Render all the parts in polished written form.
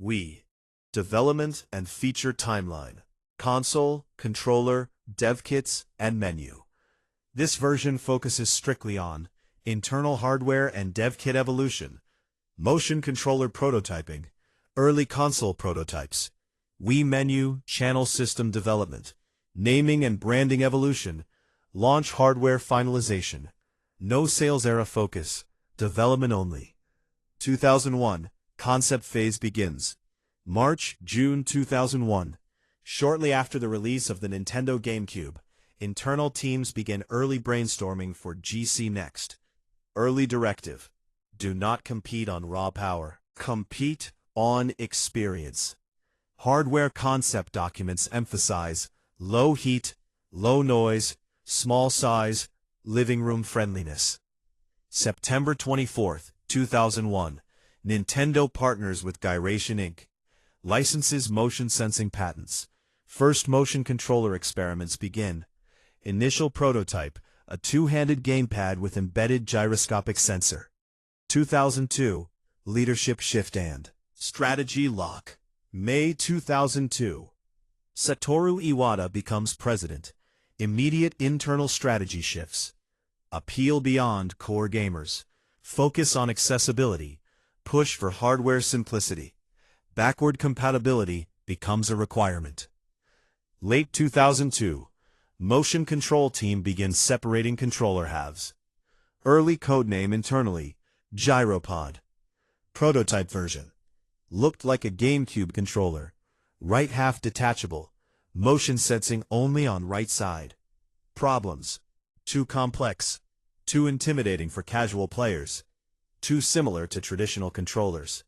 Wii. Development and feature timeline. Console, controller, dev kits, and menu. This version focuses strictly on internal hardware and dev kit evolution, motion controller prototyping, early console prototypes, Wii menu, channel system development, naming and branding evolution, launch hardware finalization, no sales era focus, development only. 2001, concept phase begins. March, June 2001. Shortly after the release of the Nintendo GameCube, internal teams begin early brainstorming for GC Next. Early directive. Do not compete on raw power. Compete on experience. Hardware concept documents emphasize low heat, low noise, small size, living room friendliness. September 24, 2001. Nintendo partners with Gyration Inc. Licenses motion sensing patents. First motion controller experiments begin. Initial prototype, a two-handed gamepad with embedded gyroscopic sensor. 2002, leadership shift and strategy lock. May 2002. Satoru Iwata becomes president. Immediate internal strategy shifts. Appeal beyond core gamers. Focus on accessibility. Push for hardware simplicity. Backward compatibility becomes a requirement. Late 2002. Motion control team begins separating controller halves. Early codename internally, Gyropod. Prototype version. Looked like a GameCube controller. Right half detachable. Motion sensing only on right side. Problems. Too complex. Too intimidating for casual players. Too similar to traditional controllers.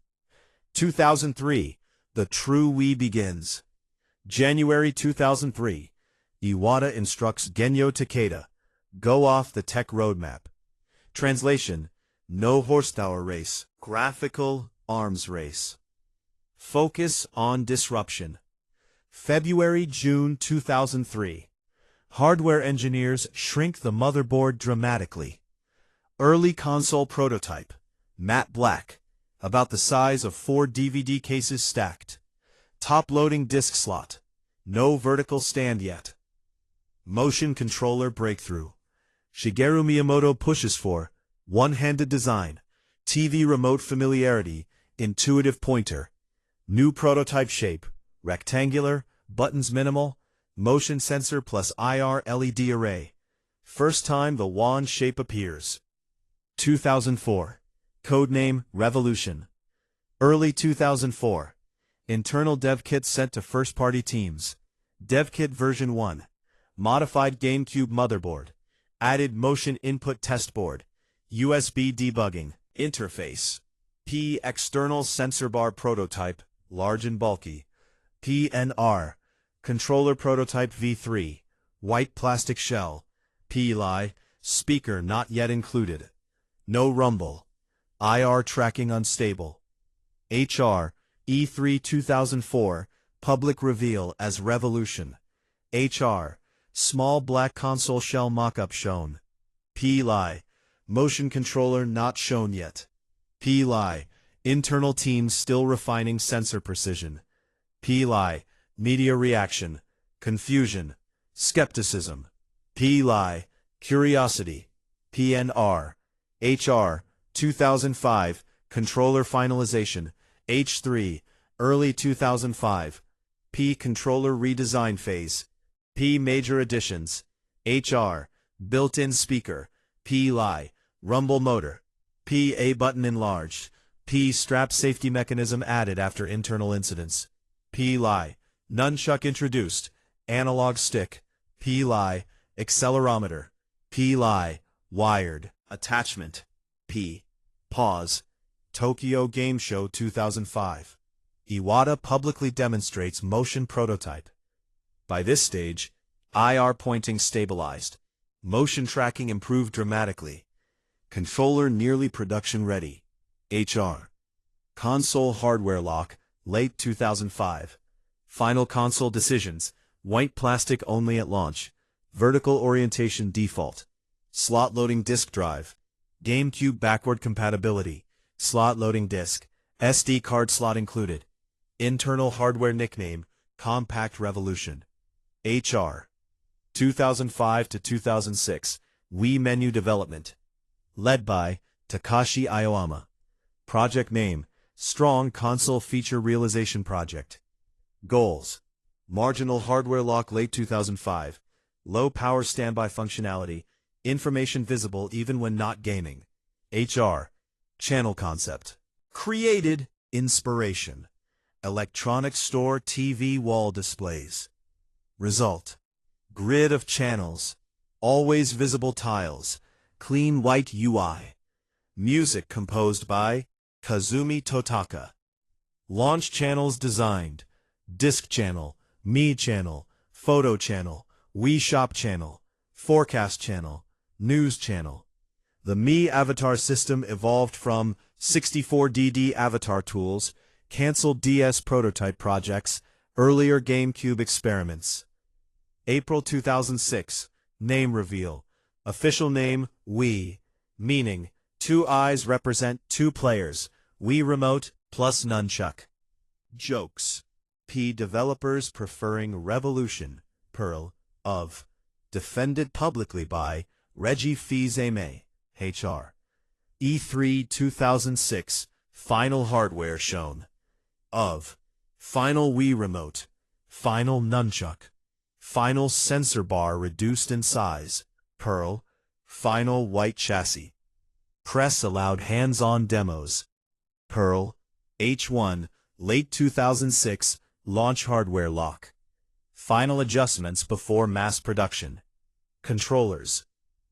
2003. The true Wii begins. January 2003. Iwata instructs Genyo Takeda. Go off the tech roadmap. Translation. No horsepower race. Graphical arms race. Focus on disruption. February-June 2003. Hardware engineers shrink the motherboard dramatically. Early console prototype. Matte black. About the size of 4 DVD cases stacked. Top-loading disc slot. No vertical stand yet. Motion controller breakthrough. Shigeru Miyamoto pushes for one-handed design, TV remote familiarity, intuitive pointer. New prototype shape, rectangular, buttons minimal, motion sensor plus IR LED array. First time the wand shape appears. 2004. Codename Revolution. Early 2004. Internal dev kit sent to first-party teams. Dev kit version 1. Modified GameCube motherboard. Added motion input test board. USB debugging. Interface. P. External sensor bar prototype, large and bulky. PNR. Controller prototype V3. White plastic shell. PLI. Speaker not yet included. No rumble. IR tracking unstable. HR. E3 2004. Public reveal as Revolution. HR. Small black console shell mockup shown. PLI. Motion controller not shown yet. PLI. Internal team still refining sensor precision. PLI. Media reaction. Confusion. Skepticism. PLI. Curiosity. PNR. HR. 2005. Controller finalization. H3. Early 2005. P. Controller redesign phase. P. Major additions. HR. Built-in speaker. PLI. Rumble motor. P. A button enlarged. P. Strap safety mechanism added after internal incidents. PLI. Nunchuck introduced. Analog stick. PLI. Accelerometer. PLI. Wired. Attachment. P. Pause. Tokyo Game Show 2005. Iwata publicly demonstrates motion prototype. By this stage, IR pointing stabilized. Motion tracking improved dramatically. Controller nearly production ready. HR. Console hardware lock, late 2005. Final console decisions, white plastic only at launch. Vertical orientation default. Slot loading disk drive. GameCube backward compatibility. Slot loading disk. SD card slot included. Internal hardware nickname, Compact Revolution. HR. 2005 to 2006, Wii menu development. Led by Takashi Aoyama. Project name, Strong Console Feature Realization Project. Goals. Marginal hardware lock late 2005. Low power standby functionality. Information visible even when not gaming. HR. Channel concept. Created. Inspiration. Electronic store TV wall displays. Result. Grid of channels. Always visible tiles. Clean white UI. Music composed by Kazumi Totaka. Launch channels designed. Disk channel, Me channel, Photo channel, Wii Shop channel, Forecast channel, News channel. The Mi avatar system evolved from 64DD avatar tools, canceled DS prototype projects, earlier GameCube experiments. April 2006, name reveal. Official name, Wii. Meaning, 2 eyes represent 2 players, Wii Remote plus Nunchuck. Jokes. P. Developers preferring Revolution, Pearl, of. Defended publicly by Reggie Fils-Aimé, HR. E3 2006, final hardware shown. Of. Final Wii Remote. Final Nunchuck. Final sensor bar reduced in size, Pearl. Final white chassis. Press allowed hands-on demos. Pearl. H1, late 2006, launch hardware lock. Final adjustments before mass production. Controllers.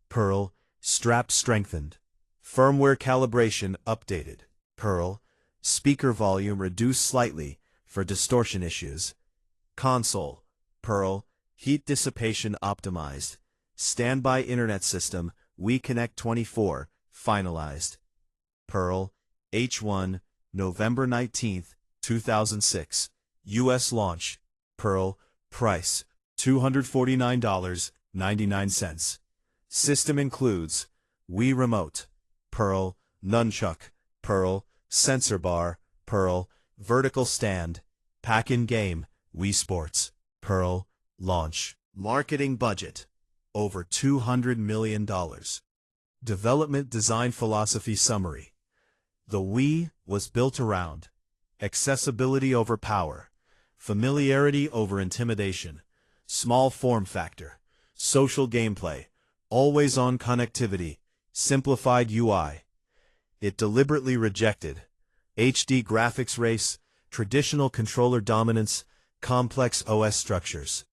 Pearl. Strap strengthened. Firmware calibration updated. Pearl. Speaker volume reduced slightly for distortion issues. Console. Pearl. Heat dissipation optimized. Standby internet system, Wii Connect 24, finalized. Pearl. H1, November 19, 2006. U.S. launch. Pearl. Price, $249.99. System includes Wii Remote, Pearl, Nunchuck, Pearl, Sensor Bar, Pearl, Vertical Stand, Pack-in Game, Wii Sports, Pearl, Launch. Marketing budget, over $200 million. Development Design Philosophy Summary. The Wii was built around accessibility over power, familiarity over intimidation, small form factor, social gameplay, always-on connectivity, simplified UI. It deliberately rejected HD graphics race, traditional controller dominance, complex OS structures.